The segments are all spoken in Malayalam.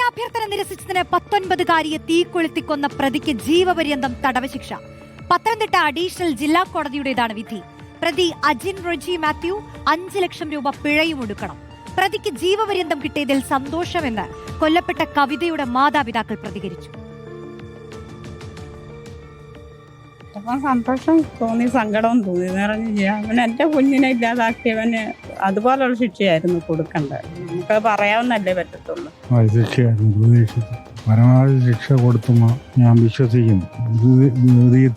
ജാമ്യാഭ്യർത്ഥന നിരസിച്ചതിന് 19-കാരിയെ തീകൊളുത്തിക്കൊന്ന പ്രതിക്ക് ജീവപര്യന്തം തടവ് ശിക്ഷ. പത്തനംതിട്ട അഡീഷണൽ ജില്ലാ കോടതിയുടേതാണ് വിധി. പ്രതി അജിൻ റെജി മാത്യു 5 ലക്ഷം രൂപ പിഴയും ഒടുക്കണം. പ്രതിക്ക് ജീവപര്യന്തം കിട്ടിയതിൽ സന്തോഷമെന്ന് കൊല്ലപ്പെട്ട കവിതയുടെ മാതാപിതാക്കൾ പ്രതികരിച്ചു. സന്തോഷം തോന്നി, സങ്കടവും തോന്നി. അവൻ എൻ്റെ കുഞ്ഞിനെ ഇല്ലാതാക്കിയവന് അതുപോലുള്ള ശിക്ഷയായിരുന്നു കൊടുക്കേണ്ടത്. നമുക്ക് പറയാവുന്നല്ലേ പറ്റത്തുള്ളൂ. ശിക്ഷയായിരുന്നു പ്രതീക്ഷിച്ചത്. പരമാവധി ശിക്ഷ കൊടുത്തുന്ന ഞാൻ വിശ്വസിക്കുന്നു.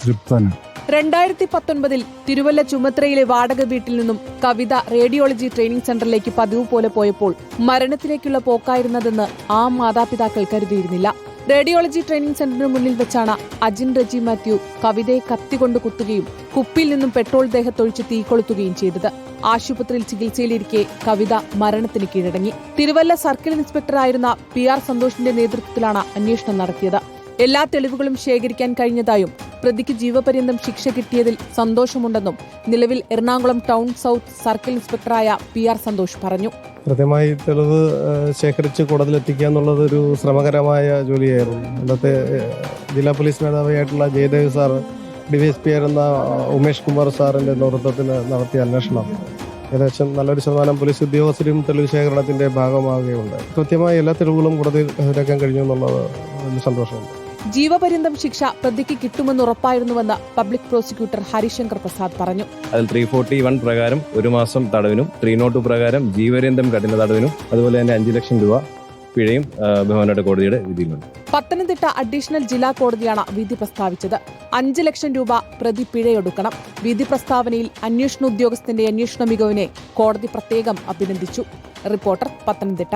തൃപ്തനാണ്. 2019 തിരുവല്ല ചുമത്രയിലെ വാടക വീട്ടിൽ നിന്നും കവിത റേഡിയോളജി ട്രെയിനിംഗ് സെന്ററിലേക്ക് പതിവ് പോലെ പോയപ്പോൾ മരണത്തിലേക്കുള്ള പോക്കായിരുന്നതെന്ന് ആ മാതാപിതാക്കൾ കരുതിയിരുന്നില്ല. റേഡിയോളജി ട്രെയിനിംഗ് സെന്ററിന് മുന്നിൽ വെച്ചാണ് അജിൻ റെജി മാത്യു കവിതയെ കത്തികൊണ്ട് കുത്തുകയും കുപ്പിയിൽ നിന്നും പെട്രോൾ ദേഹത്തൊഴിച്ച് തീകൊളുത്തുകയും ചെയ്തത്. ആശുപത്രിയിൽ ചികിത്സയിലിരിക്കെ കവിത മരണത്തിന് കീഴടങ്ങി. തിരുവല്ല സർക്കിൾ ഇൻസ്പെക്ടറായിരുന്ന PR സന്തോഷിന്റെ നേതൃത്വത്തിലാണ് അന്വേഷണം നടത്തിയത്. എല്ലാ തെളിവുകളും ശേഖരിക്കാൻ കഴിഞ്ഞതായും പ്രതിക്ക് ജീവപര്യന്തം ശിക്ഷ കിട്ടിയതിൽ സന്തോഷമുണ്ടെന്നും നിലവിൽ എറണാകുളം ടൗൺ സൗത്ത് സർക്കിൾ ഇൻസ്പെക്ടറായ PR സന്തോഷ് പറഞ്ഞു. കൃത്യമായി തെളിവ് ശേഖരിച്ച് കോടതിയിലെത്തിക്കുക എന്നുള്ളത് ഒരു ശ്രമകരമായ ജോലിയായിരുന്നു. അന്നത്തെ ജില്ലാ പോലീസ് മേധാവിയായിട്ടുള്ള ജയദേവ് സാർ, DVSP ആയിരുന്ന ഉമേഷ് കുമാർ സാറിന്റെ നേതൃത്വത്തിൽ നടത്തിയ അന്വേഷണം ഏകദേശം നല്ലൊരു ശതമാനം പോലീസ് ഉദ്യോഗസ്ഥരും തെളിവ് ശേഖരണത്തിന്റെ ഭാഗമാകുകയുണ്ടായി. കൃത്യമായി എല്ലാ തെളിവുകളും കോടതിയിൽ ഹാജരാക്കാൻ കഴിഞ്ഞു എന്നുള്ളത് വലിയ സന്തോഷമുണ്ട്. ജീവപര്യന്തം ശിക്ഷ പ്രതിക്ക് കിട്ടുമെന്ന് ഉറപ്പായിരുന്നുവെന്ന് പബ്ലിക് പ്രോസിക്യൂട്ടർ ഹരിശങ്കർ പ്രസാദ് പറഞ്ഞു. അതിൽ 341 പ്രകാരം 1 മാസം തടവിനും 302 പ്രകാരം ജീവപര്യന്തം കഠിന തടവിനും അതുപോലെ തന്നെ 5 ലക്ഷം രൂപ പിഴയും ബഹുമാനപ്പെട്ട കോടതിയുടെ വിധിയിലുണ്ട്. പത്തനംതിട്ട അഡീഷണൽ ജില്ലാ കോടതിയാണ് വിധി പ്രസ്താവിച്ചത്. 5 ലക്ഷം രൂപ പ്രതി പിഴയൊടുക്കണം. വിധി പ്രസ്താവനയിൽ അന്വേഷണ ഉദ്യോഗസ്ഥന്റെ അന്വേഷണ മികവിനെ കോടതി പ്രത്യേകം അഭിനന്ദിച്ചു. റിപ്പോർട്ടർ, പത്തനംതിട്ട.